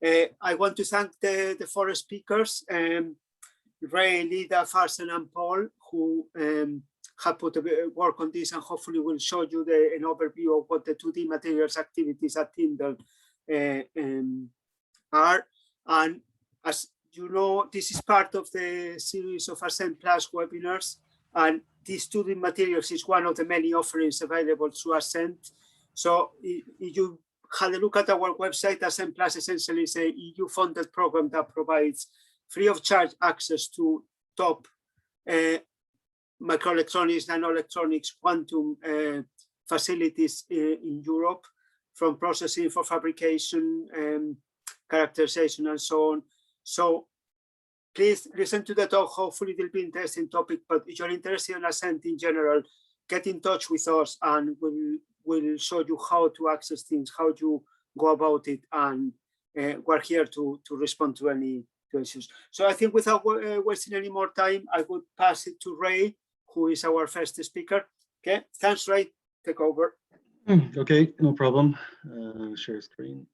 I want to thank the four speakers, Ray, Lida, Farsen, and Paul, who have put work on this and hopefully will show you an overview of what the 2D materials activities at Tyndall are. And as you know, this is part of the series of Ascent Plus webinars, and this 2D materials is one of the many offerings available through Ascent. So if you had a look at our website, Ascent Plus essentially is a EU-funded program that provides free of charge access to top microelectronics, nanoelectronics, quantum facilities in Europe, from processing for fabrication, characterization, and so on. So please listen to the talk. Hopefully it will be an interesting topic, but if you're interested in Ascent in general, get in touch with us and we'll show you how to access things, how to go about it, and we're here to respond to any issues. So I think without wasting any more time, I would pass it to Ray, who is our first speaker. Okay, thanks, Ray. Take over. Okay, no problem. Share screen.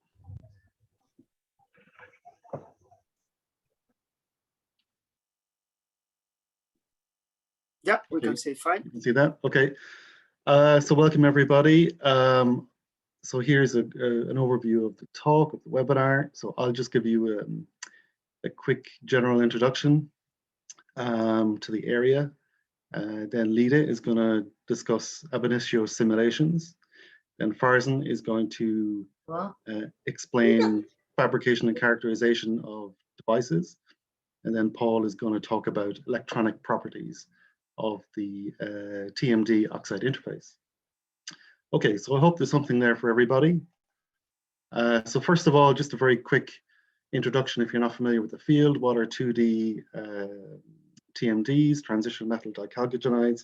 Yeah, we can see it fine. You can see that. Okay. So welcome everybody. So here's an overview of the talk, of the webinar. So I'll just give you a quick general introduction to the area. Then Lida is going to discuss ab initio simulations. Then Farsen is going to explain fabrication and characterization of devices. And then Paul is going to talk about electronic properties of the TMD oxide interface. Okay, so I hope there's something there for everybody. So first of all, just a very quick introduction if you're not familiar with the field. What are 2D TMDs, transition metal dichalcogenides?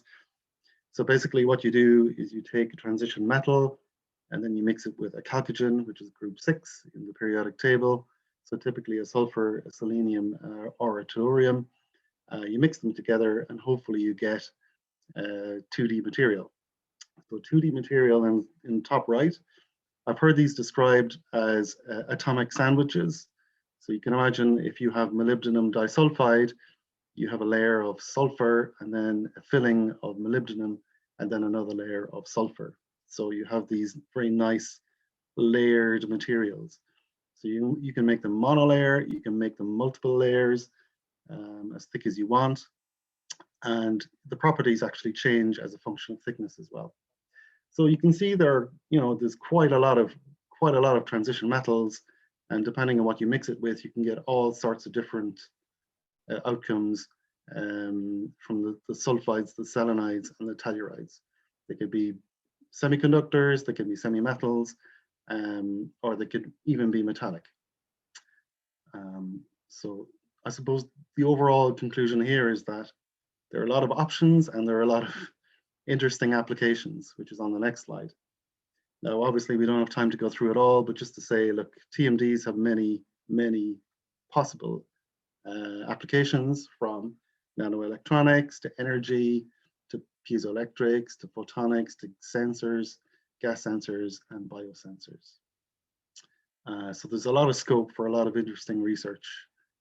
So basically what you do is you take a transition metal and then you mix it with a chalcogen, which is group 6 in the periodic table. So typically a sulfur, a selenium, or a tellurium. You mix them together and hopefully you get 2D material. So 2D material in top right, I've heard these described as atomic sandwiches. So you can imagine if you have molybdenum disulfide, you have a layer of sulfur and then a filling of molybdenum and then another layer of sulfur. So you have these very nice layered materials. So you can make them monolayer, you can make them multiple layers, as thick as you want, and the properties actually change as a function of thickness as well. So you can see there's quite a lot of transition metals, and depending on what you mix it with, you can get all sorts of different outcomes from the sulfides, the selenides, and the tellurides. They could be semiconductors, they could be semi-metals, or they could even be metallic. So I suppose the overall conclusion here is that there are a lot of options and there are a lot of interesting applications, which is on the next slide. Now, obviously, we don't have time to go through it all, but just to say, look, TMDs have many, many possible applications, from nanoelectronics to energy, to piezoelectrics, to photonics, to sensors, gas sensors, and biosensors. So there's a lot of scope for a lot of interesting research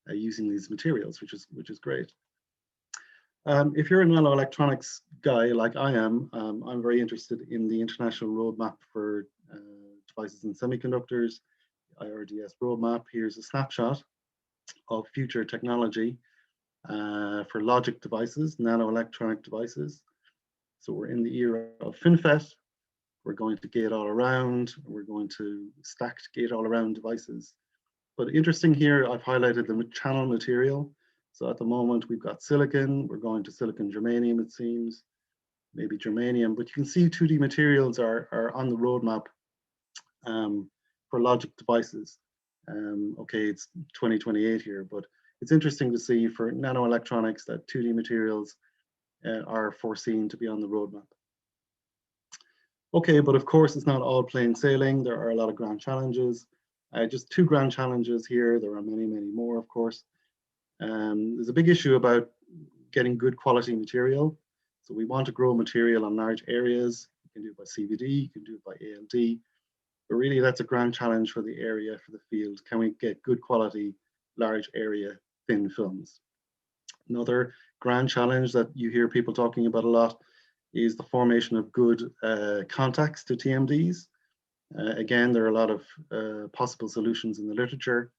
using these materials, which is great. If you're a nanoelectronics guy like I am, I'm very interested in the international roadmap for devices and semiconductors, IRDS roadmap. Here's a snapshot of future technology for logic devices, nanoelectronic devices. So we're in the era of FinFET. We're going to gate all around. We're going to stacked gate all around devices. But interesting here, I've highlighted the channel material. So at the moment we've got silicon, we're going to silicon germanium, it seems, maybe germanium, but you can see 2D materials are on the roadmap for logic devices. Okay, it's 2028 here, but it's interesting to see for nanoelectronics that 2D materials are foreseen to be on the roadmap. Okay, but of course it's not all plain sailing. There are a lot of grand challenges. Just 2 grand challenges here. There are many, many more, of course. There's a big issue about getting good quality material. So we want to grow material on large areas. You can do it by CVD, you can do it by ALD. but really that's a grand challenge for the area, for the field. Can we get good quality, large area, thin films? Another grand challenge that you hear people talking about a lot is the formation of good contacts to TMDs. Again, there are a lot of possible solutions in the literature,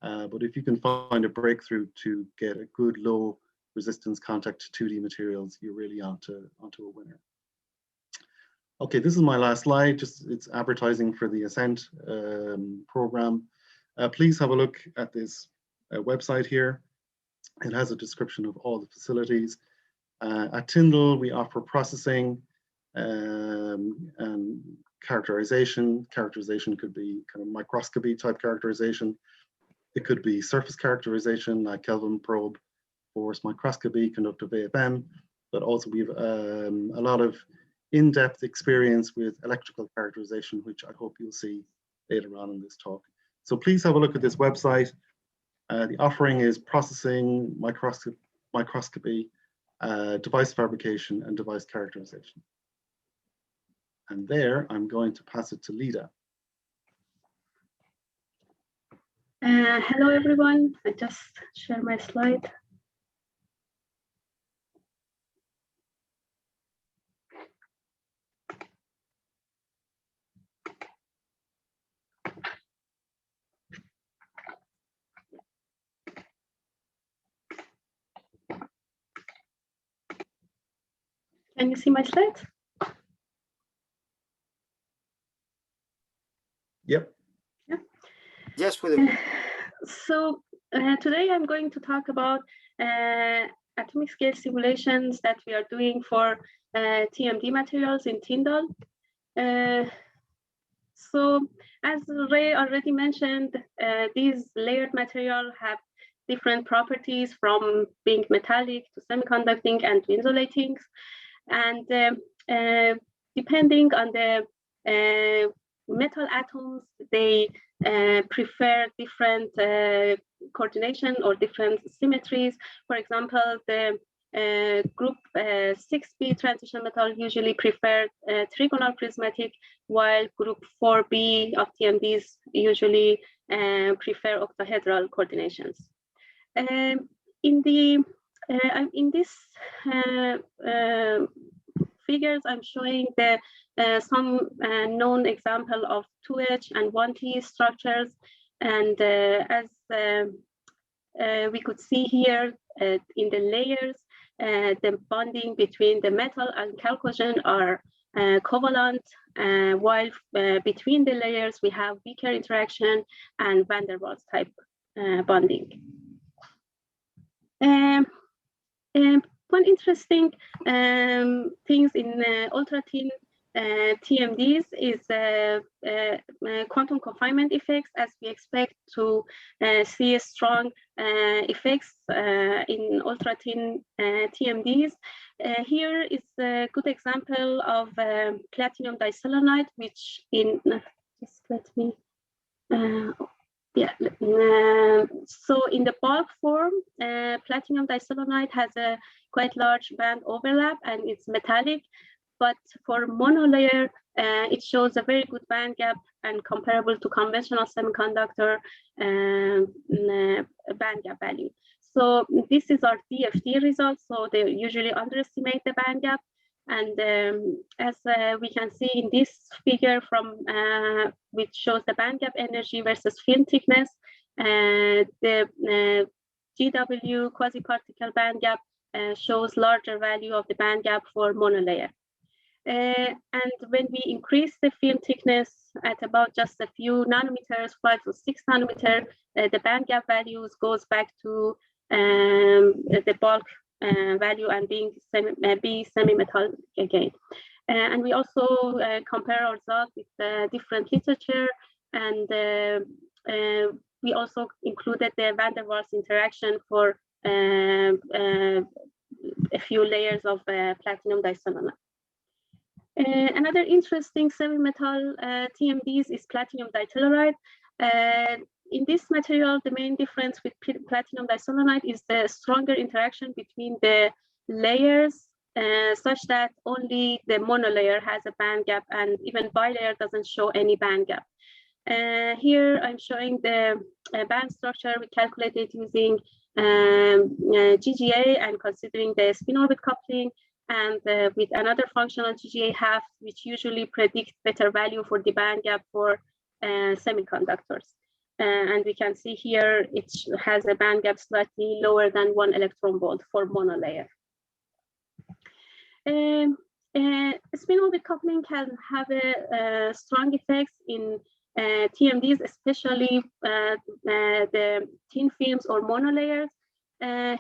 but if you can find a breakthrough to get a good low resistance contact to 2D materials, you're really onto a winner. Okay, this is my last slide. Just it's advertising for the Ascent program. Please have a look at this website here. It has a description of all the facilities. At Tyndall, we offer processing and characterization. Characterization could be kind of microscopy type characterization. It could be surface characterization like Kelvin probe, force microscopy, conductive AFM, but also we have a lot of in-depth experience with electrical characterization, which I hope you'll see later on in this talk. So please have a look at this website. The offering is processing, microscopy, device fabrication, and device characterization. And there, I'm going to pass it to Lida. Hello, everyone. I just share my slide. Can you see my slides? Yep. Yeah. Yes, we do. So today I'm going to talk about atomic scale simulations that we are doing for TMD materials in Tyndall. So as Ray already mentioned, these layered materials have different properties from being metallic to semiconducting and to insulating. And depending on the metal atoms, they prefer different coordination or different symmetries. For example, the group 6B transition metal usually prefer trigonal prismatic, while group 4B of TMDs usually prefer octahedral coordinations. In this figures, I'm showing some known example of 2H and 1T structures. And as we could see here in the layers, the bonding between the metal and chalcogen are covalent, while between the layers we have weaker interaction and van der Waals type bonding. One interesting things in ultra-thin TMDs is quantum confinement effects, as we expect to see strong effects in ultra-thin TMDs. Here is a good example of platinum disillonide, which just let me, so in the bulk form, platinum disillonide has a quite large band overlap and it's metallic, but for monolayer, it shows a very good band gap and comparable to conventional semiconductor band gap value. So this is our DFT results. So they usually underestimate the band gap. And as we can see in this figure from which shows the band gap energy versus film thickness, the GW quasi-particle band gap shows larger value of the band gap for monolayer. And when we increase the film thickness at about just a few nanometers, 5 to 6 nanometer, the band gap values goes back to the bulk value and being semi-metallic again. And we also compare our results with different literature, and we also included the van der Waals interaction for a few layers of platinum disillonide. Another interesting semi-metal TMDs is platinum ditelluride. In this material, the main difference with platinum disillonide is the stronger interaction between the layers, such that only the monolayer has a band gap, and even bilayer doesn't show any band gap. Here I'm showing the band structure we calculated using GGA and considering the spin orbit coupling, and with another function on GGA half, which usually predict better value for the band gap for semiconductors. And we can see here it has a band gap slightly lower than 1 electron volt for monolayer. Spin orbit coupling can have a strong effects in TMDs, especially the thin films or monolayers.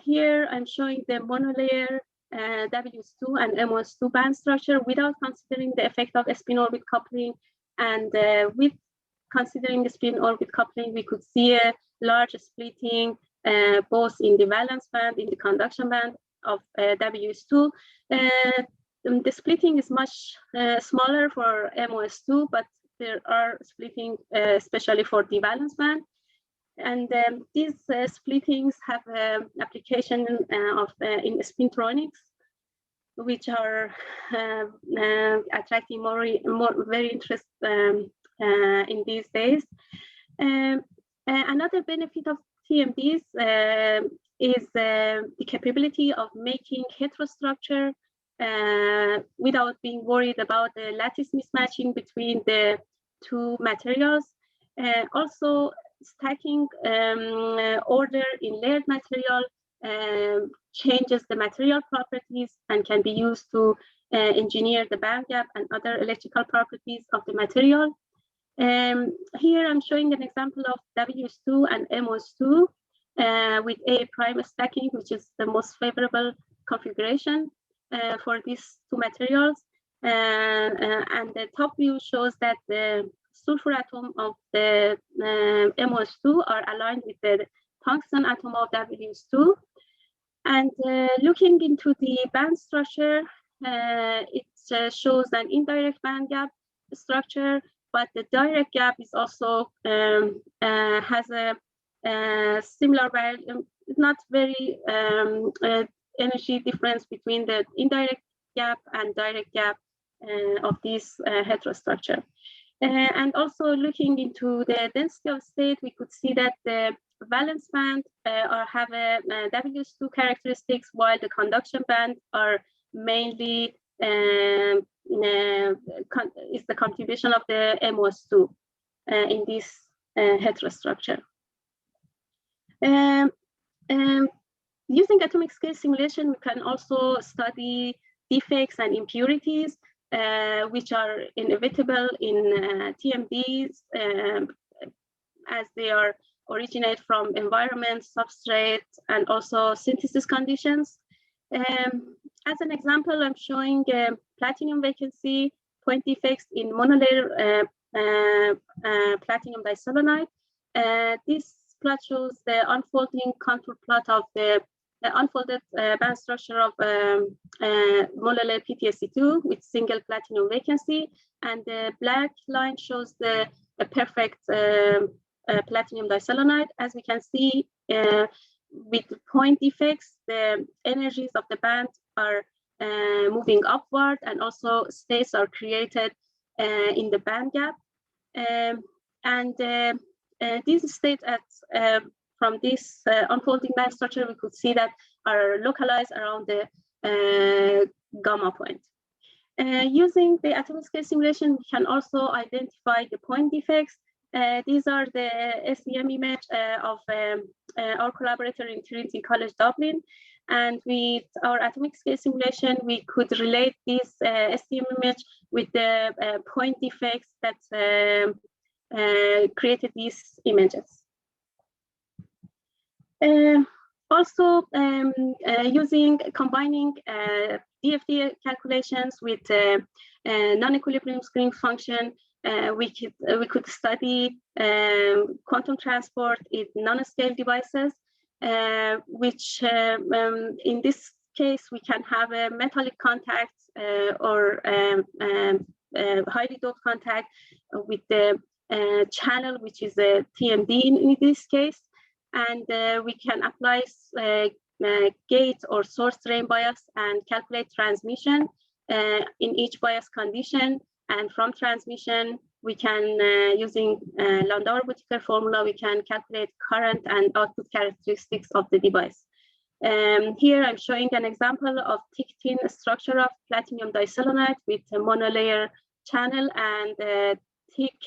Here I'm showing the monolayer WS2 and MOS2 band structure without considering the effect of spin orbit coupling, and with considering the spin orbit coupling, we could see a large splitting both in the valence band, in the conduction band of WS2. The splitting is much smaller for MOS2, but there are splitting especially for the valence band. And these splittings have application in spintronics, which are attracting very interest in these days. Another benefit of TMDs is the capability of making heterostructure without being worried about the lattice mismatching between the two materials. Also, stacking order in layered material changes the material properties and can be used to engineer the band gap and other electrical properties of the material. Here I'm showing an example of WS2 and MOS2 with A prime stacking, which is the most favorable configuration for these two materials. And the top view shows that the sulfur atom of the MOS2 are aligned with the tungsten atom of WS2. And looking into the band structure, it shows an indirect band gap structure, but the direct gap is also has a similar value, not very energy difference between the indirect gap and direct gap of this heterostructure. And also looking into the density of state, we could see that the valence band have a WS2 characteristics, while the conduction band are mainly is the contribution of the MOS2 in this heterostructure. Using atomic scale simulation, we can also study defects and impurities, which are inevitable in TMDs as they are originate from environment, substrate, and also synthesis conditions. As an example, I'm showing platinum vacancy point defects in monolayer platinum disillonide. This plot shows the unfolding contour plot of the unfolded band structure of monolayer PTSC2 with single platinum vacancy, and the black line shows the perfect platinum disillonide. As we can see, with point defects, the energies of the band are moving upward, and also states are created in the band gap. These states from this unfolding band structure, we could see that are localized around the gamma point. Using the atomic scale simulation, we can also identify the point defects. These are the SEM image of our collaborator in Trinity College Dublin. And with our atomic scale simulation, we could relate this SEM image with the point defects that created these images. Also, combining DFT calculations with non-equilibrium screening function, we could study quantum transport in nanoscale devices, which in this case we can have a metallic contact or highly doped contact with the channel, which is a TMD in this case. And we can apply gate or source drain bias and calculate transmission in each bias condition. And from transmission, we can, using Landauer-Butticher formula, we can calculate current and output characteristics of the device. Here I'm showing an example of thick-thin structure of platinum disillonide with a monolayer channel and thick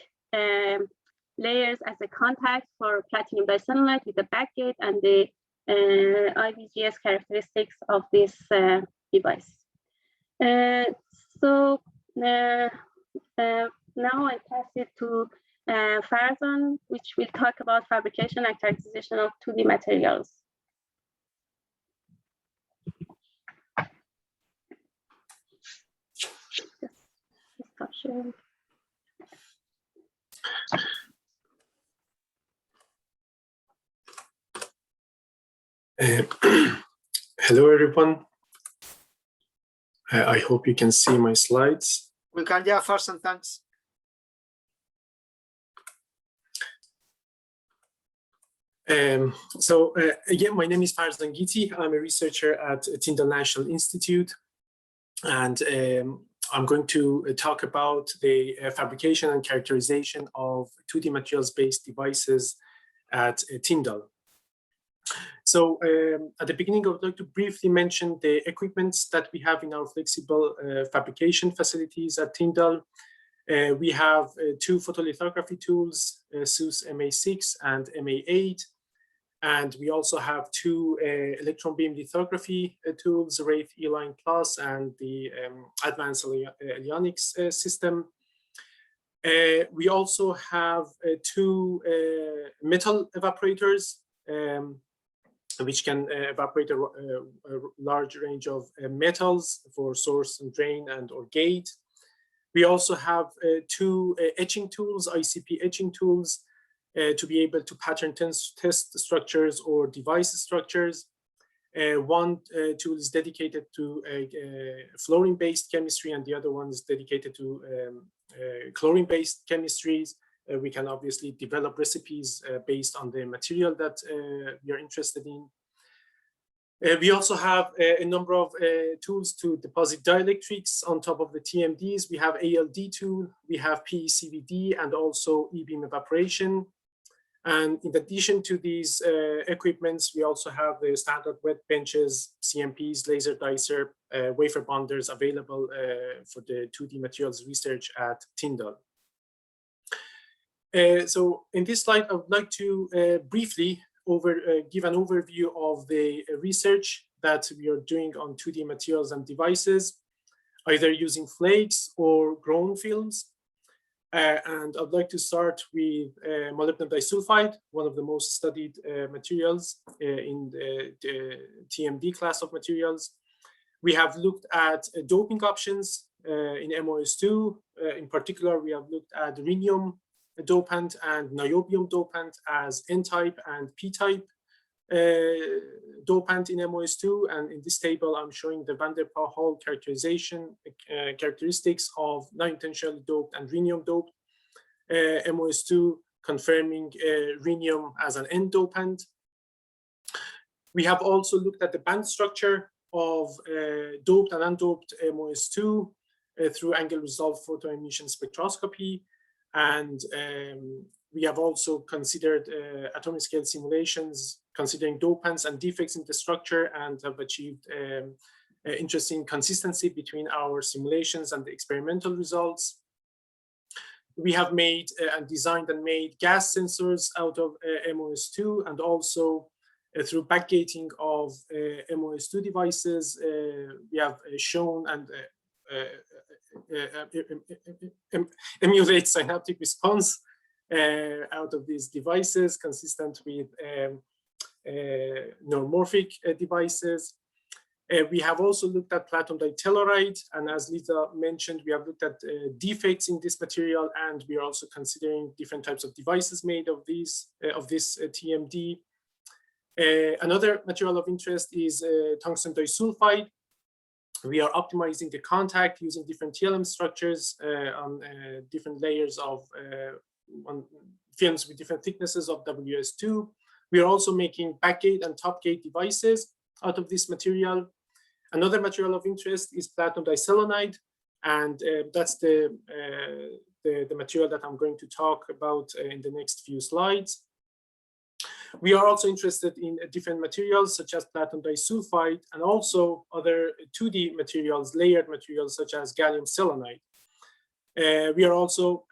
layers as a contact for platinum disillonide with the backgate and the IVGS characteristics of this device. Now I pass it to Farzan, which will talk about fabrication and characterization of 2D materials. Just stop sharing. Hello, everyone. I hope you can see my slides. We can, yeah, Farzan, thanks. Again, my name is Farzan Giti. I'm a researcher at Tyndall National Institute, and I'm going to talk about the fabrication and characterization of 2D materials-based devices at Tyndall. So at the beginning, I would like to briefly mention the equipments that we have in our flexible fabrication facilities at Tyndall. We have two photolithography tools, SUS MA6 and MA8. And we also have two electron beam lithography tools, Wraith E-Line Plus and the Advanced Avionics system. We also have two metal evaporators, which can evaporate a large range of metals for source and drain and or gate. We also have two etching tools, ICP etching tools, to be able to pattern test structures or device structures. One tool is dedicated to fluorine-based chemistry, and the other one is dedicated to chlorine-based chemistries. We can obviously develop recipes based on the material that we are interested in. We also have a number of tools to deposit dielectrics on top of the TMDs. We have ALD tool, we have PECVD, and also E-beam evaporation. And in addition to these equipments, we also have the standard wet benches, CMPs, laser dicer, wafer bonders available for the 2D materials research at Tyndall. So in this slide, I would like to briefly give an overview of the research that we are doing on 2D materials and devices, either using flakes or grown films. And I'd like to start with molybdenum disulfide, one of the most studied materials in the TMD class of materials. We have looked at doping options in MOS2. In particular, we have looked at rhenium dopant and niobium dopant as N-type and P-type dopant in MOS2. And in this table, I'm showing the van der Pol characterization characteristics of non-intentionally doped and rhenium doped MOS2, confirming rhenium as an N dopant. We have also looked at the band structure of doped and undoped MOS2 through angle resolved photoemission spectroscopy. And we have also considered atomic scale simulations considering dopants and defects in the structure, and have achieved interesting consistency between our simulations and the experimental results. We have made and designed and made gas sensors out of MOS2, and also through backgating of MOS2 devices, we have shown and emulate synaptic response out of these devices consistent with neuromorphic devices. We have also looked at platinum ditelluride, and as Lisa mentioned, we have looked at defects in this material, and we are also considering different types of devices made of these this TMD. Another material of interest is tungsten disulfide. We are optimizing the contact using different TLM structures on different layers of on films with different thicknesses of WS2. We are also making backgate and topgate devices out of this material. Another material of interest is platinum disillonide, and that's the the material that I'm going to talk about in the next few slides. We are also interested in different materials such as platinum disulfide and also other 2D materials, layered materials such as gallium selenide. We are also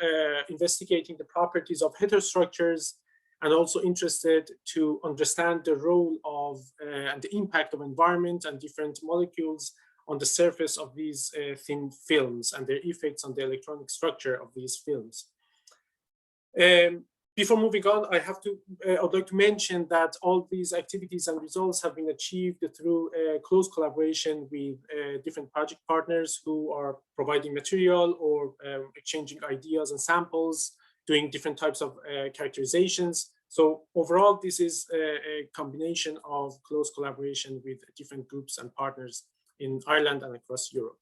investigating the properties of heterostructures and also interested to understand the role of and the impact of environment and different molecules on the surface of these thin films and their effects on the electronic structure of these films. Before moving on, I'd like to mention that all these activities and results have been achieved through close collaboration with different project partners who are providing material or exchanging ideas and samples, doing different types of characterizations. So overall, this is a combination of close collaboration with different groups and partners in Ireland and across Europe.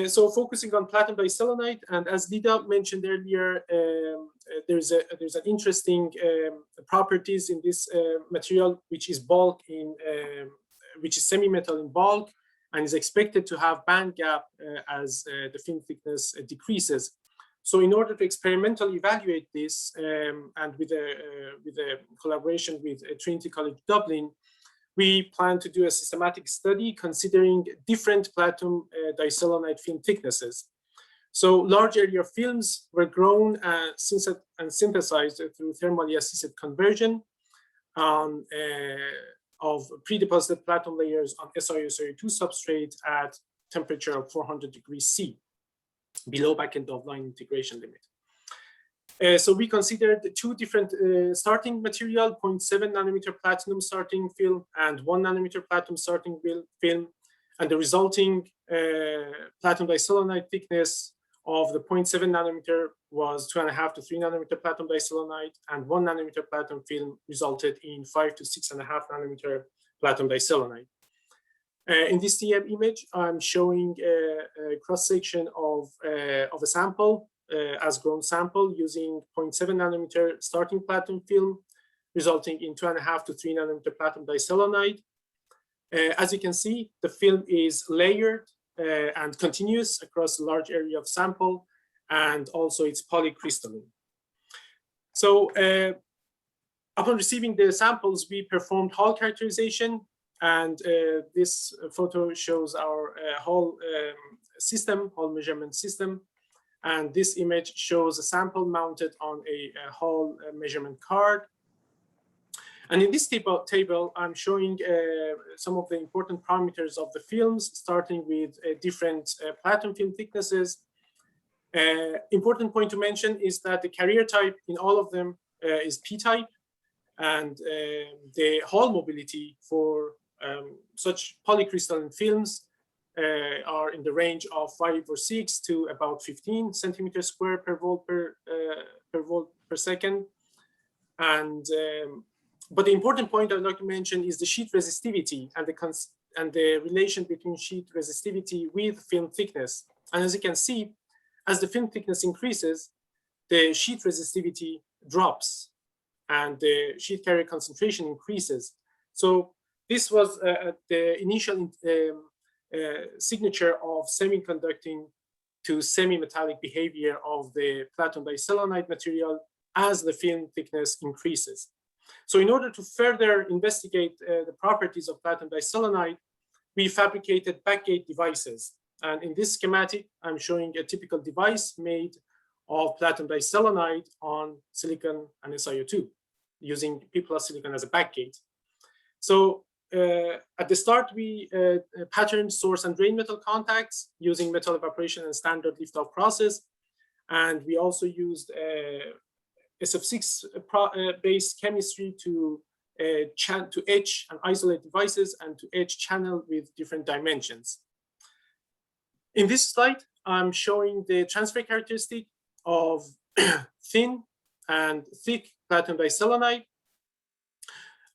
So focusing on platinum diselenide, and as Lida mentioned earlier, there's an interesting properties in this material, which is bulk in, which is semi-metal in bulk, and is expected to have band gap as the film thickness decreases. So in order to experimentally evaluate this, and with a collaboration with Trinity College Dublin, we plan to do a systematic study considering different platinum diselenide film thicknesses. So large area films were grown and synthesized through thermally assisted conversion of pre-deposited platinum layers on SiO2 substrate at temperature of 400 degrees C, below back-end of line integration limit. So we considered two different starting material, 0.7 nanometer platinum starting film and 1 nanometer platinum starting film, and the resulting platinum diselenide thickness of the 0.7 nanometer was 2.5 to 3 nanometer platinum diselenide, and 1 nanometer platinum film resulted in 5 to 6.5 nanometer platinum diselenide. In this TM image, I'm showing a cross-section of a sample, as grown sample using 0.7 nanometer starting platinum film, resulting in 2.5 to 3 nanometer platinum diselenide. As you can see, the film is layered and continuous across a large area of sample, and also it's polycrystalline. So upon receiving the samples, we performed Hall characterization, and this photo shows our Hall system, Hall measurement system. And this image shows a sample mounted on a Hall measurement card. And in this table, I'm showing some of the important parameters of the films, starting with different platinum film thicknesses. Important point to mention is that the carrier type in all of them is p-type, and the Hall mobility for such polycrystalline films are in the range of 5 or 6 to about 15 centimeters square per volt per second. And but the important point I'd like to mention is the sheet resistivity and the relation between sheet resistivity with film thickness. And as you can see, as the film thickness increases, the sheet resistivity drops and the sheet carrier concentration increases. So this was the initial signature of semiconducting to semi-metallic behavior of the platinum diselenide material as the film thickness increases. So in order to further investigate the properties of platinum diselenide, we fabricated backgate devices. And in this schematic, I'm showing a typical device made of platinum diselenide on silicon and SiO2, using P+ silicon as a backgate. So at the start, we patterned source and drain metal contacts using metal evaporation and standard lift-off process. And we also used SF6 based chemistry to etch and isolate devices and to etch channel with different dimensions. In this slide, I'm showing the transfer characteristic of thin and thick platinum diselenide.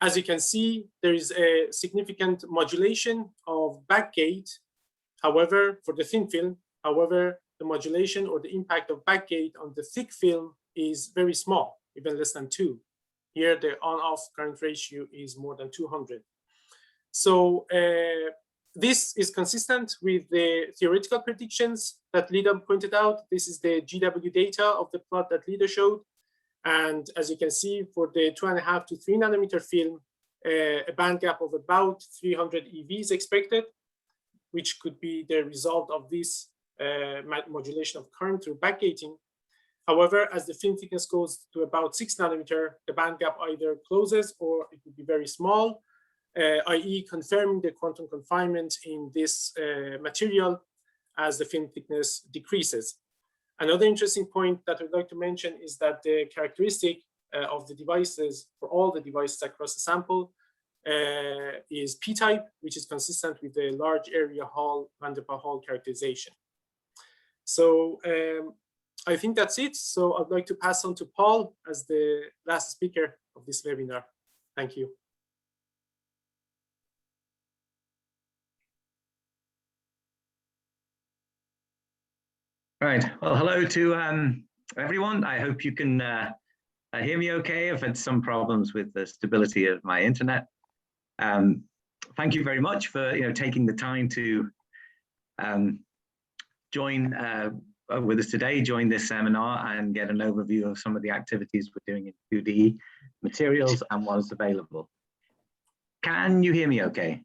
As you can see, there is a significant modulation of backgate. However, for the thin film, however, the modulation or the impact of backgate on the thick film is very small, even less than 2. Here, the on-off current ratio is more than 200. So This is consistent with the theoretical predictions that Lida pointed out. This is the GW data of the plot that Lida showed. And as you can see, for the 2.5 to 3 nanometer film, a band gap of about 300 EV is expected, which could be the result of this modulation of current through backgating. However, as the film thickness goes to about 6 nanometer, the band gap either closes or it would be very small, i.e. confirming the quantum confinement in this material as the film thickness decreases. Another interesting point that I'd like to mention is that the characteristic of the devices for all the devices across the sample is p-type, which is consistent with the large area Hall, Van der Pol characterization. So I think that's it. So I'd like to pass on to Paul as the last speaker of this webinar. Thank you. Right. Well, hello to everyone. I hope you can hear me okay. I've had some problems with the stability of my internet. Thank you very much for taking the time to join with us today, join this seminar and get an overview of some of the activities we're doing in 2D materials and what is available. Can you hear me okay?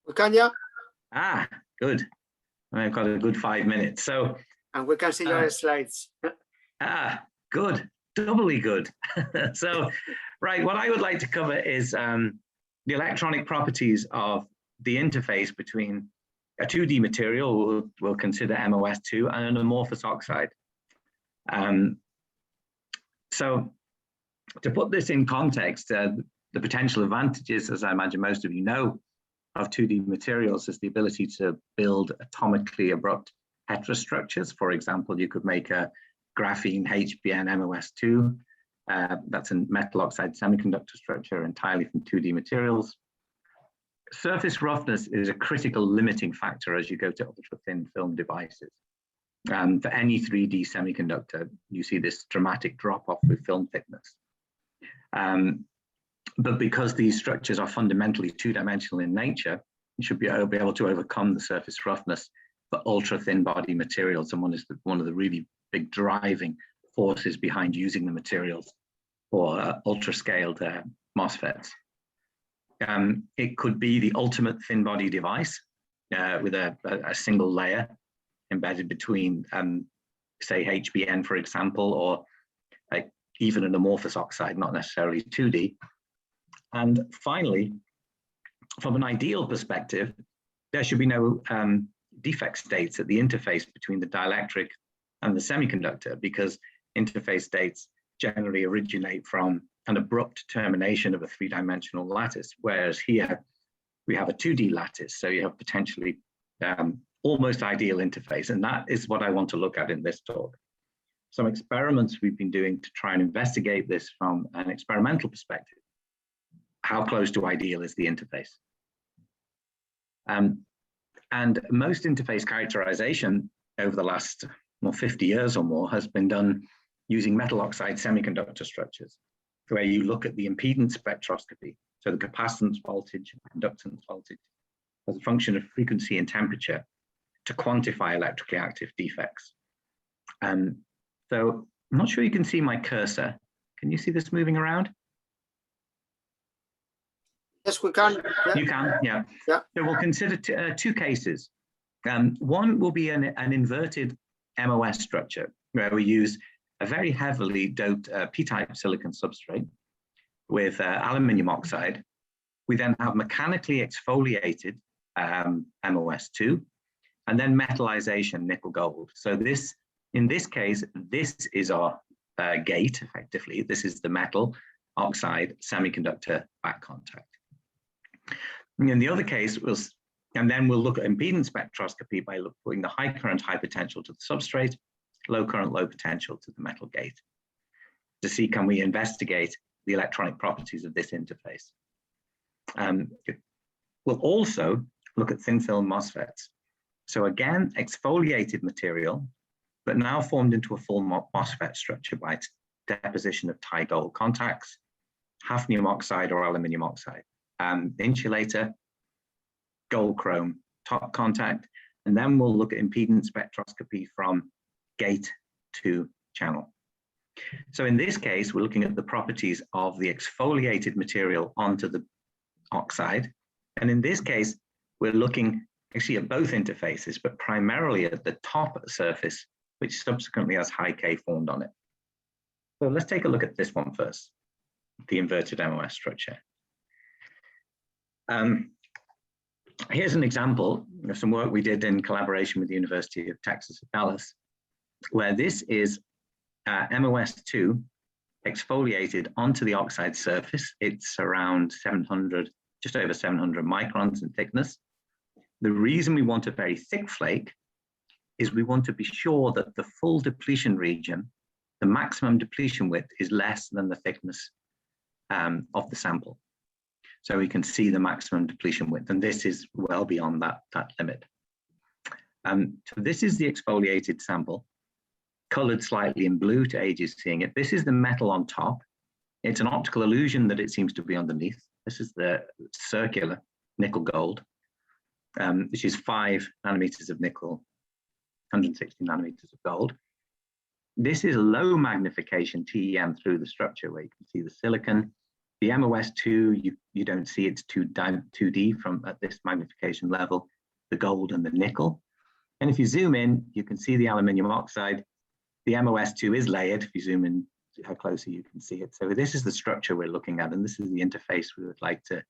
We can, yeah. Ah, good. I've got a good 5 minutes. So. And we can see your slides. Good, doubly good. So, right, what I would like to cover is the electronic properties of the interface between a 2D material, we'll consider MOS2, and an amorphous oxide. So, to put this in context, the potential advantages, as I imagine most of you know, of 2D materials is the ability to build atomically abrupt heterostructures. For example, you could make a graphene HBN MOS2. That's a metal oxide semiconductor structure entirely from 2D materials. Surface roughness is a critical limiting factor as you go to ultra-thin film devices. For any 3D semiconductor, you see this dramatic drop-off with film thickness. But because these structures are fundamentally two-dimensional in nature, you should be able to overcome the surface roughness for ultra-thin body materials, and one of the really big driving forces behind using the materials for ultra-scaled Mosfets. It could be the ultimate thin body device with a single layer embedded between, say, HBN, for example, or even an amorphous oxide, not necessarily 2D. And finally, from an ideal perspective, there should be no defect states at the interface between the dielectric and the semiconductor, because interface states generally originate from an abrupt termination of a three-dimensional lattice, whereas here we have a 2D lattice, so you have potentially almost ideal interface, and that is what I want to look at in this talk. Some experiments we've been doing to try and investigate this from an experimental perspective. How close to ideal is the interface? And most interface characterization over the last 50 years or more has been done using metal oxide semiconductor structures, where you look at the impedance spectroscopy, so the capacitance voltage and conductance voltage, as a function of frequency and temperature to quantify electrically active defects. So I'm not sure you can see my cursor. Can you see this moving around? Yes, we can. Yeah. You can, yeah. Yeah. So we'll consider two cases. One will be an inverted MOS structure, where we use a very heavily doped p-type silicon substrate with aluminium oxide. We then have mechanically exfoliated MOS2, and then metallization nickel gold. So this, in this case, this is our gate, effectively. This is the metal oxide semiconductor back contact. In the other case, and then we'll look at impedance spectroscopy by putting the high current, high potential to the substrate, low current, low potential to the metal gate, to see can we investigate the electronic properties of this interface. We'll also look at thin film Mosfets. So again, exfoliated material, but now formed into a full Mosfet structure by deposition of Tyndall contacts, hafnium oxide or aluminium oxide. Insulator, gold chrome top contact, and then we'll look at impedance spectroscopy from gate to channel. So in this case, we're looking at the properties of the exfoliated material onto the oxide. And in this case, we're looking actually at both interfaces, but primarily at the top surface, which subsequently has high K formed on it. So let's take a look at this one first, the inverted MOS structure. Here's an example of some work we did in collaboration with the University of Texas at Dallas, where this is MOS2 exfoliated onto the oxide surface. It's around 700, just over 700 microns in thickness. The reason we want a very thick flake is we want to be sure that the full depletion region, the maximum depletion width, is less than the thickness of the sample. So we can see the maximum depletion width, and this is well beyond that limit. So this is the exfoliated sample, colored slightly in blue to aid you seeing it. This is the metal on top. It's an optical illusion that it seems to be underneath. This is the circular nickel gold, which is 5 nanometers of nickel, 160 nanometers of gold. This is low magnification TEM through the structure, where you can see the silicon. The MOS2, you don't see, it's 2D from at this magnification level, the gold and the nickel. And if you zoom in, you can see the aluminium oxide. The MOS2 is layered. If you zoom in, how closer you can see it. So this is the structure we're looking at, and this is the interface we would like to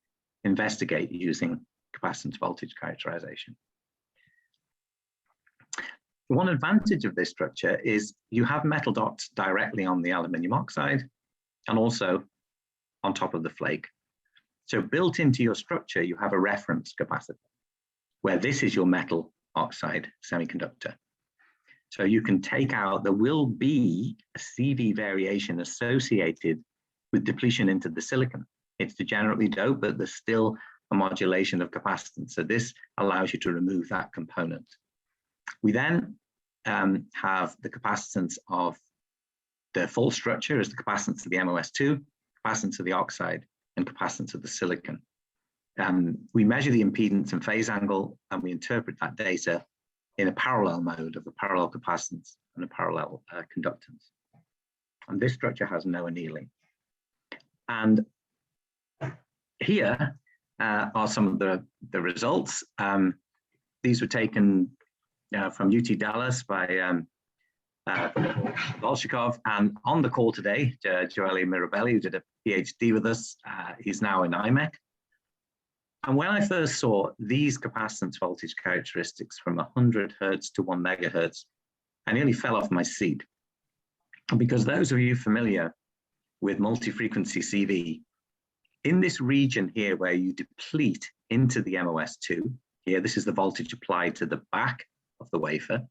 investigate using capacitance voltage characterization. One advantage of this structure is you have metal dots directly on the aluminium oxide and also on top of the flake. So built into your structure, you have a reference capacitor, where this is your metal oxide semiconductor. So you can take out, there will be a CV variation associated with depletion into the silicon. It's degenerately doped, but there's still a modulation of capacitance. So this allows you to remove that component. We then have the capacitance of the full structure as the capacitance of the MOS2, capacitance of the oxide, and capacitance of the silicon. We measure the impedance and phase angle, and we interpret that data in a parallel mode of a parallel capacitance and a parallel conductance. And this structure has no annealing. And here are some of the results. These were taken from UT Dallas by Volchikov, and on the call today, Joelle Mirabelli, who did a PhD with us, he's now in IMEC. And when I first saw these capacitance voltage characteristics from 100 hertz to 1 megahertz, I nearly fell off my seat. Because those of you familiar with multi-frequency CV, in this region here where you deplete into the MOS2, here, this is the voltage applied to the back of the wafer,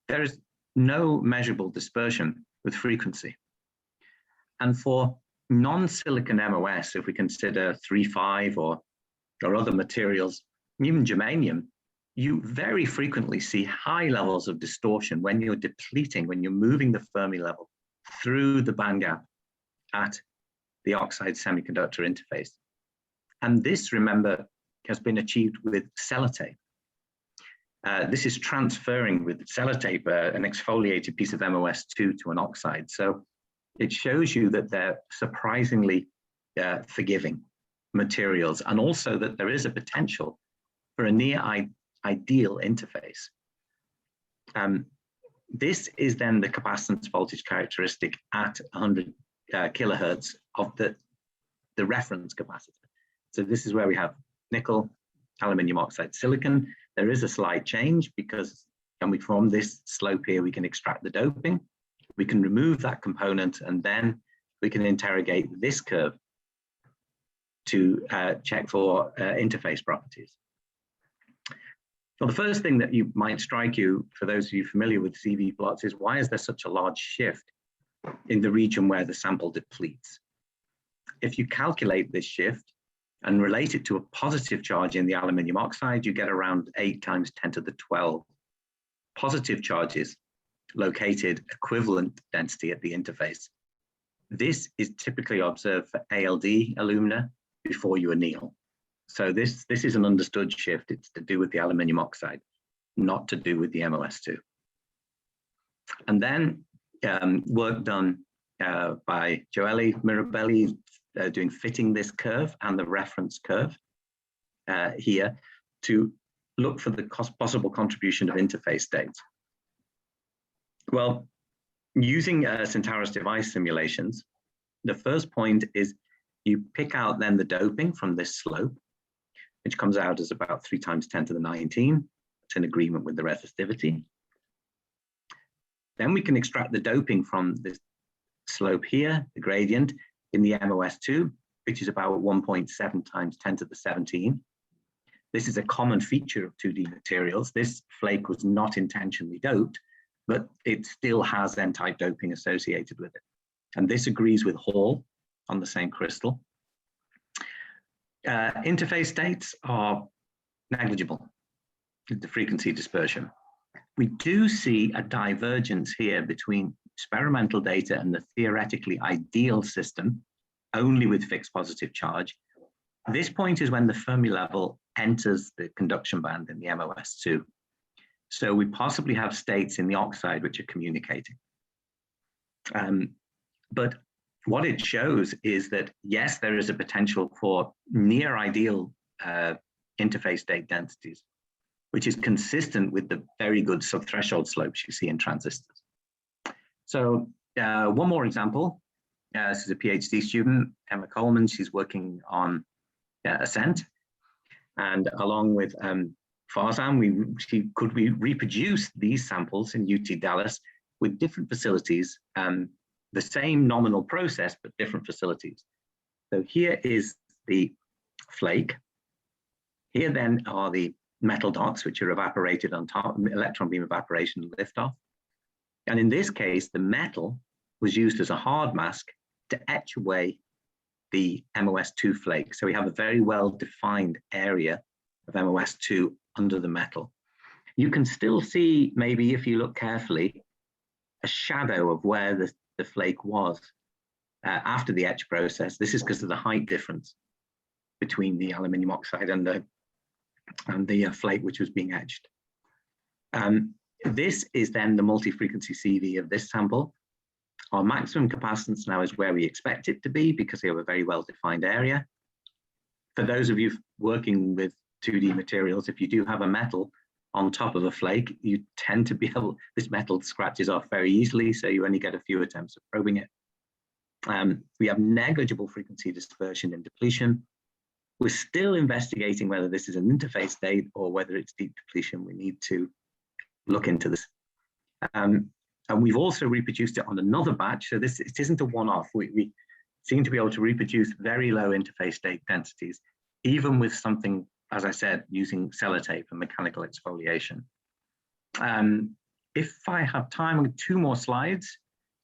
there is no measurable dispersion with frequency. And for non-silicon MOS, if we consider 3.5 or other materials, even germanium, you very frequently see high levels of distortion when you're depleting, when you're moving the Fermi level through the band gap at the oxide semiconductor interface. And this, remember, has been achieved with sellotape. This is transferring with sellotape an exfoliated piece of MOS2 to an oxide. So it shows you that they're surprisingly forgiving materials, and also that there is a potential for a near ideal interface. This is then the capacitance voltage characteristic at 100 kilohertz of the reference capacitor. So this is where we have nickel, aluminium oxide, silicon. There is a slight change because from this slope here, we can extract the doping. We can remove that component, and then we can interrogate this curve to check for interface properties. Well, the first thing that you might strike you, for those of you familiar with CV plots, is why is there such a large shift in the region where the sample depletes? If you calculate this shift and relate it to a positive charge in the aluminium oxide, you get around 8 times 10 to the 12 positive charges located equivalent density at the interface. This is typically observed for ALD alumina before you anneal. So this is an understood shift. It's to do with the aluminium oxide, not to do with the MOS2. And then work done by Joelle Mirabelli doing fitting this curve and the reference curve here to look for the possible contribution of interface states. Well, using Centaurus device simulations, the first point is you pick out then the doping from this slope, which comes out as about 3 × 10⁻⁹. It's in agreement with the resistivity. Then we can extract the doping from this slope here, the gradient, in the MOS2, which is about 1.7 × 10⁻17. This is a common feature of 2D materials. This flake was not intentionally doped, but it still has N-type doping associated with it. And this agrees with Hall on the same crystal. Interface states are negligible, the frequency dispersion. We do see a divergence here between experimental data and the theoretically ideal system, only with fixed positive charge. This point is when the Fermi level enters the conduction band in the MOS2. So we possibly have states in the oxide which are communicating. But what it shows is that, yes, there is a potential for near ideal interface state densities, which is consistent with the very good subthreshold slopes you see in transistors. So one more example. This is a PhD student, Emma Coleman. She's working on Ascent. And along with Farzan, could we reproduce these samples in UT Dallas with different facilities, the same nominal process, but different facilities. So here is the flake. Here then are the metal dots, which are evaporated on top, electron beam evaporation liftoff. And in this case, the metal was used as a hard mask to etch away the MOS2 flake. So we have a very well-defined area of MOS2 under the metal. You can still see, maybe if you look carefully, a shadow of where the flake was after the etch process. This is because of the height difference between the aluminium oxide and the flake which was being etched. This is then the multi-frequency CV of this sample. Our maximum capacitance now is where we expect it to be because we have a very well-defined area. For those of you working with 2D materials, if you do have a metal on top of a flake, you tend to be able, this metal scratches off very easily, so you only get a few attempts of probing it. We have negligible frequency dispersion in depletion. We're still investigating whether this is an interface state or whether it's deep depletion. We need to look into this. And we've also reproduced it on another batch. So it isn't a one-off. We seem to be able to reproduce very low interface state densities, even with something, as I said, using sellotape and mechanical exfoliation. If I have time, I'll get 2 more slides.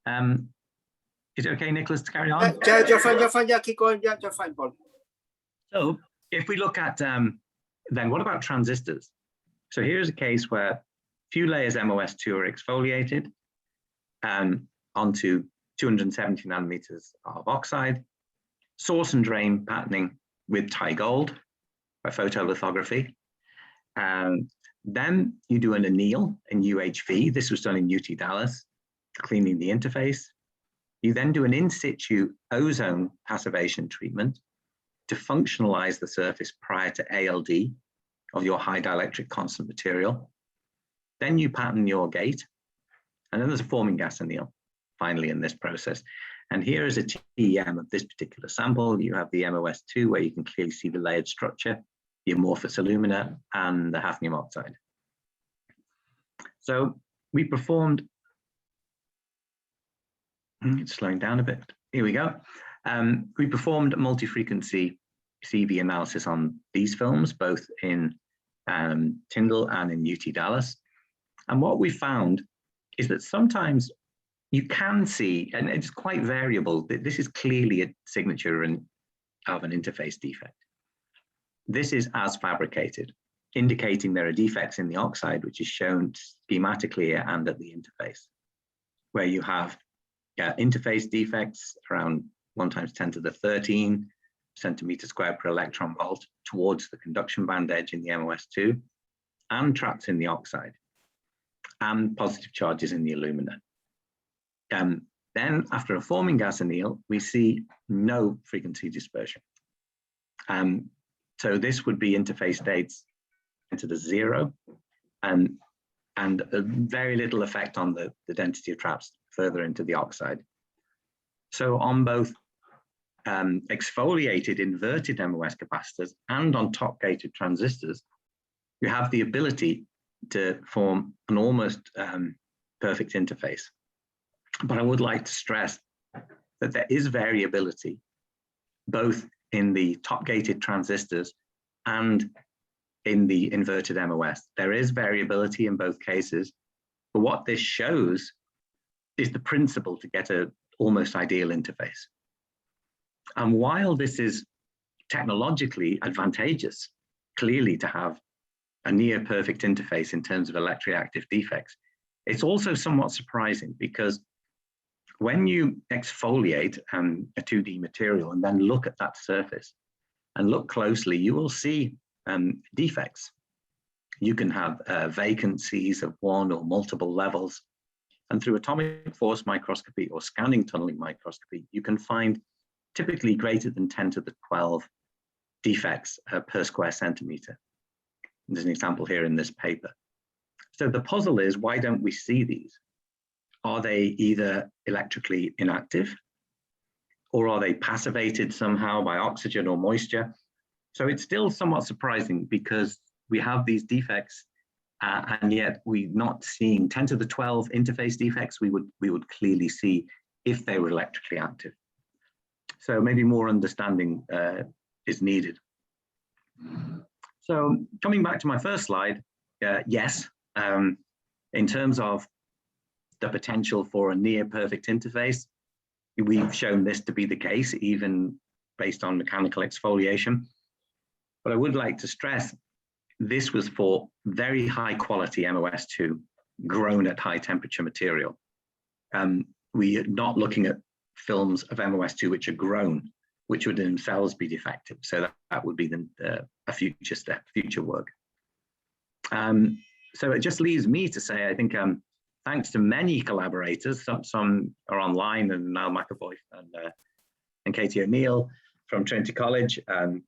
Is it okay, Nicholas, to carry on? Yeah, you're fine, yeah, keep going, yeah, you're fine, Paul. So if we look at, then what about transistors? So here's a case where few layers MOS2 are exfoliated onto 270 nanometers of oxide, source and drain patterning with Thai gold by photolithography. Then you do an anneal in UHV. This was done in UT Dallas, cleaning the interface. You then do an in situ ozone passivation treatment to functionalize the surface prior to ALD of your high dielectric constant material. Then you pattern your gate, and then there's a forming gas anneal, finally, in this process. And here is a TEM of this particular sample. You have the MOS2, where you can clearly see the layered structure, the amorphous alumina, and the hafnium oxide. So we performed, it's slowing down a bit. Here we go. We performed multi-frequency CV analysis on these films, both in Tyndall and in UT Dallas. And what we found is that sometimes you can see, and it's quite variable, that this is clearly a signature of an interface defect. This is as fabricated, indicating there are defects in the oxide, which is shown schematically here and at the interface, where you have interface defects around 1 × 10⁻13, centimeter squared per electron volt towards the conduction band edge in the MOS2 and trapped in the oxide, and positive charges in the alumina. Then after a forming gas anneal, we see no frequency dispersion. So this would be interface states into the 0 and very little effect on the density of traps further into the oxide. So on both exfoliated inverted MOS capacitors and on top gated transistors, you have the ability to form an almost perfect interface. But I would like to stress that there is variability both in the top gated transistors and in the inverted MOS. There is variability in both cases, but what this shows is the principle to get an almost ideal interface. And while this is technologically advantageous, clearly to have a near perfect interface in terms of electroreactive defects, it's also somewhat surprising because when you exfoliate a 2D material and then look at that surface and look closely, you will see defects. You can have vacancies of one or multiple levels. And through atomic force microscopy or scanning tunneling microscopy, you can find typically greater than 10 to the 12 defects per square centimeter. There's an example here in this paper. So the puzzle is, why don't we see these? Are they either electrically inactive, or are they passivated somehow by oxygen or moisture? So it's still somewhat surprising because we have these defects and yet we're not seeing 10 to the 12 interface defects we would clearly see if they were electrically active. So maybe more understanding is needed. So coming back to my first slide, yes, in terms of the potential for a near perfect interface, we've shown this to be the case, even based on mechanical exfoliation. But I would like to stress, this was for very high quality MOS2 grown at high temperature material. We are not looking at films of MOS2 which are grown, which would themselves be defective. So that would be a future step, future work. So it just leaves me to say, I think, thanks to many collaborators, some are online, and Niall McAvoy and Katie O'Neill from Trinity College,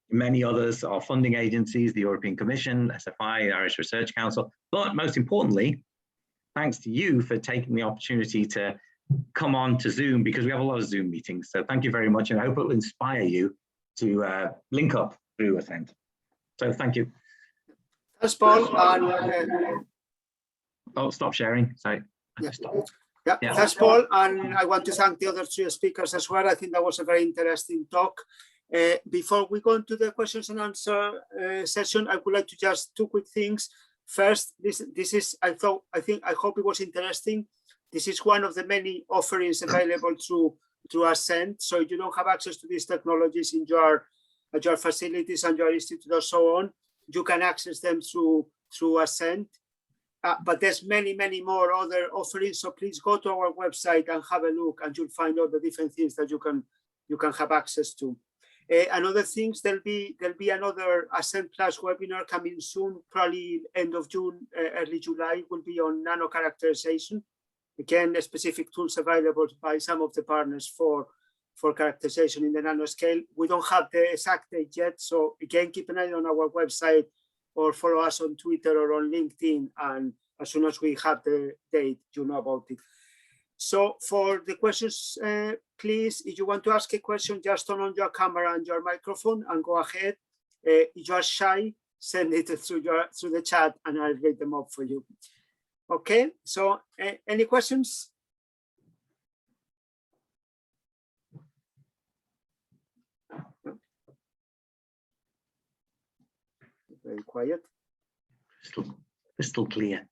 many others are funding agencies, the European Commission, SFI, the Irish Research Council, but most importantly, thanks to you for taking the opportunity to come on to Zoom, because we have a lot of Zoom meetings. So thank you very much, and I hope it will inspire you to link up through Ascent. So thank you. Thanks, Paul. Oh, stop sharing. Sorry. Yeah. Thanks, Paul. And I want to thank the other three speakers as well. I think that was a very interesting talk. Before we go into the questions and answer session, I would like to just two quick things. First, this is, I hope it was interesting. This is one of the many offerings available through Ascent. So if you don't have access to these technologies in your facilities and your institute or so on, you can access them through Ascent. But there's many more other offerings. So please go to our website and have a look, and you'll find all the different things that you can have access to. Another things, there'll be another Ascent Plus webinar coming soon, probably end of June, early July, will be on nano characterization. Again, specific tools available by some of the partners for characterization in the nanoscale. We don't have the exact date yet, so again, keep an eye on our website or follow us on Twitter or on LinkedIn, and as soon as we have the date, you know about it. So for the questions, please, if you want to ask a question, just turn on your camera and your microphone and go ahead. If you are shy, send it through the chat and I'll read them up for you. Okay, so any questions? Very quiet. Crystal clear.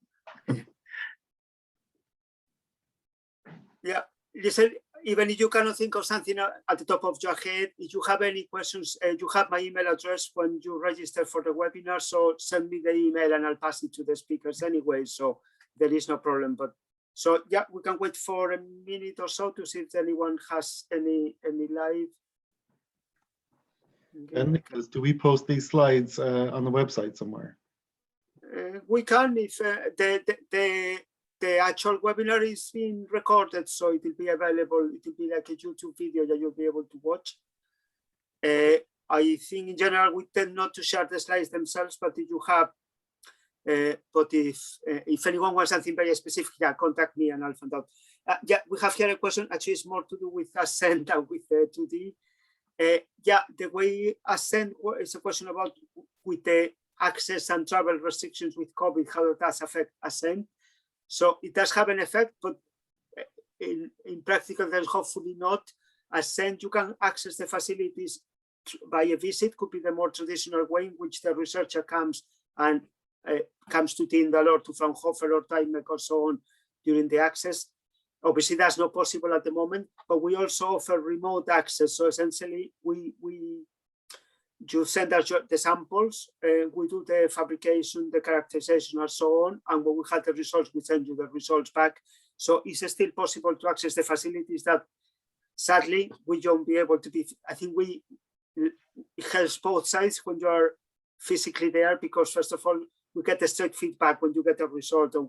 Yeah, listen, even if you cannot think of something at the top of your head, if you have any questions, you have my email address when you register for the webinar, so send me the email and I'll pass it to the speakers anyway, so there is no problem. But so yeah, we can wait for a minute or so to see if anyone has any live. Okay. And Nicholas, do we post these slides on the website somewhere? We can if the actual webinar is being recorded, so it will be available. It will be like a YouTube video that you'll be able to watch. I think in general we tend not to share the slides themselves, but if you have, but if anyone wants something very specific, yeah, contact me and I'll find out. Yeah, we have here a question. Actually, it's more to do with Ascent and with 2D. Yeah, the way Ascent is a question about with the access and travel restrictions with COVID, how does that affect Ascent? So it does have an effect, but in practical terms, hopefully not. Ascent, you can access the facilities by a visit, could be the more traditional way in which the researcher comes and comes to Tyndall or to Fraunhofer or Tyndall or so on during the access. Obviously, that's not possible at the moment, but we also offer remote access. So essentially, you send us the samples, we do the fabrication, the characterization, and so on. And when we have the results, we send you the results back. So it's still possible to access the facilities that, sadly, we won't be able to be. I think it helps both sides when you are physically there, because first of all, we get the straight feedback when you get a result on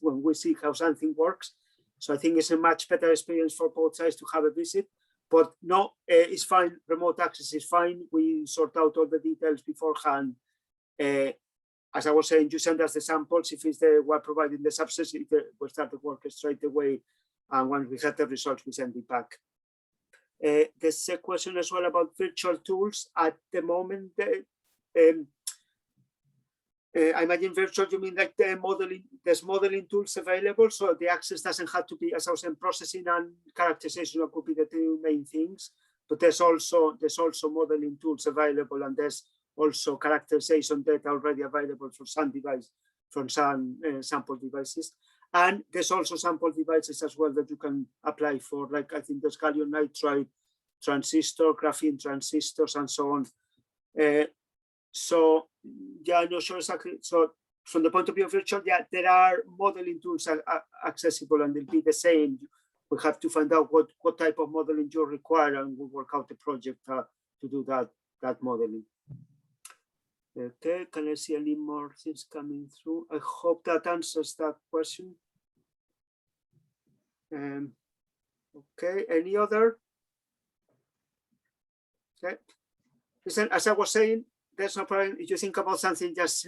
when we see how something works. So I think it's a much better experience for both sides to have a visit. But no, it's fine. Remote access is fine. We sort out all the details beforehand. As I was saying, you send us the samples. If it's we're providing the subsets, we'll start the work straight away. And when we have the results, we send it back. There's a question as well about virtual tools. At the moment, I imagine virtual, you mean like the modeling, there's modeling tools available, so the access doesn't have to be, as I was saying, processing and characterization could be the two main things, but there's also modeling tools available, and there's also characterization data already available for some device, from some sample devices. And there's also sample devices as well that you can apply for, like I think there's gallium nitride transistor, graphene transistors, and so on. So yeah, I'm not sure exactly. So from the point of view of virtual, yeah, there are modeling tools accessible, and they'll be the same. We have to find out what type of modeling you require, and we'll work out the project to do that modeling. Okay, can I see any more things coming through? I hope that answers that question. Okay, any other? Okay. Listen, as I was saying, there's no problem. If you think about something, just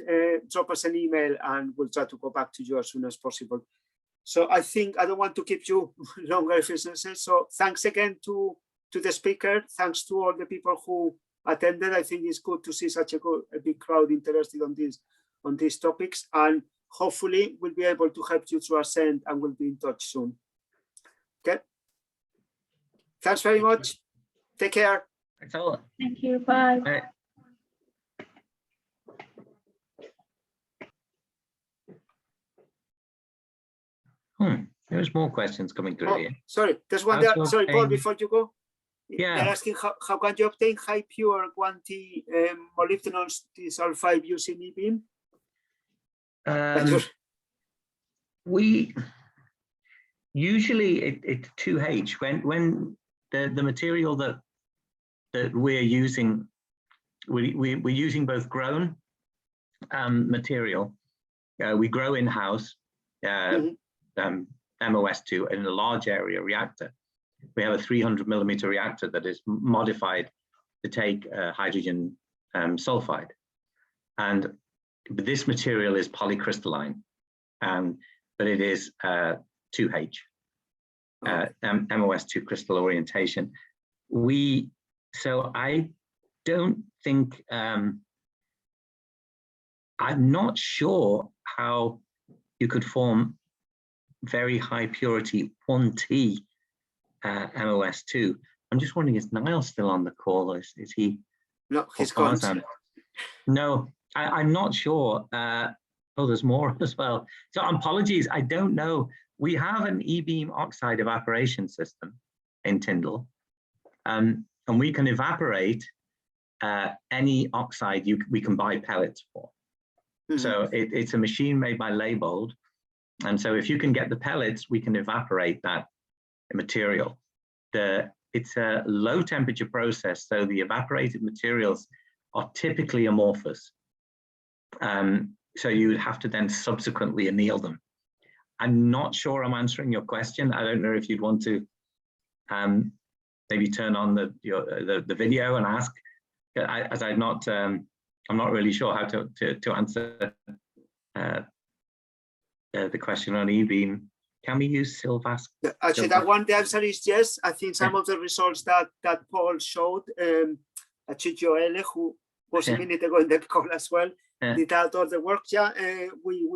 drop us an email and we'll try to go back to you as soon as possible. So I think I don't want to keep you longer if it's necessary. So thanks again to the speaker. Thanks to all the people who attended. I think it's good to see such a big crowd interested on these topics, and hopefully we'll be able to help you through Ascent, and we'll be in touch soon. Okay. Thanks very much. Take care. Thanks a lot. Thank you. Bye. There's more questions coming through here. Sorry, there's one there. Sorry, Paul, before you go. Yeah. They're asking how can you obtain high pure quantity molybdenum disulfide using e-beam? We usually it's 2H when the material that we're using, we're using both grown material. We grow in-house MOS2 in a large area reactor. We have a 300mm reactor that is modified to take hydrogen sulfide, and this material is polycrystalline, but it is 2H, MOS2 crystal orientation. So I don't think, I'm not sure how you could form very high purity 1T MOS2. I'm just wondering, is Niall still on the call? Is he? No, he's gone. No, I'm not sure. Oh, there's more as well. So apologies, I don't know. We have an e-beam oxide evaporation system in Tyndall, and we can evaporate any oxide we can buy pellets for. So it's a machine made by Leibold. And so if you can get the pellets, we can evaporate that material. The it's a low temperature process, so the evaporated materials are typically amorphous. So you would have to then subsequently anneal them. I'm not sure I'm answering your question. I don't know if you'd want to maybe turn on the video and ask, as I'm not really sure how to answer the question on E-beam. Can we use Silvas? Actually, that one, the answer is yes. I think some of the results that Paul showed, actually Joelle, who was a minute ago in the call as well, did out all the work. Yeah, we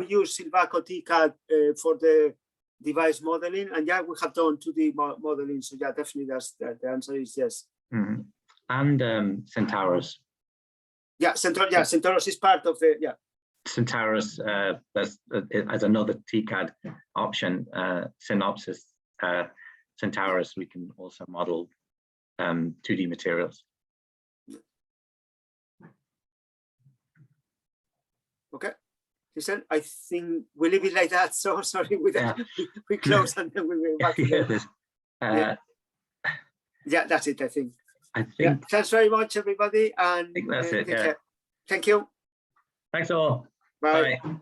use Silvaco TCAD for the device modeling, and yeah, we have done 2D modeling. So yeah, definitely the answer is yes. Mm-hmm. And Centaurus. Yeah, Centaurus is part of the Centaurus as another TCAD option. Synopsis Centaurus, we can also model 2D materials. Okay, listen, I think we leave it like that. So sorry, we close and then we will back to yeah, that's it. I think. Thanks very much, everybody, and I think that's it. Thank you. Thanks all. Bye. Bye.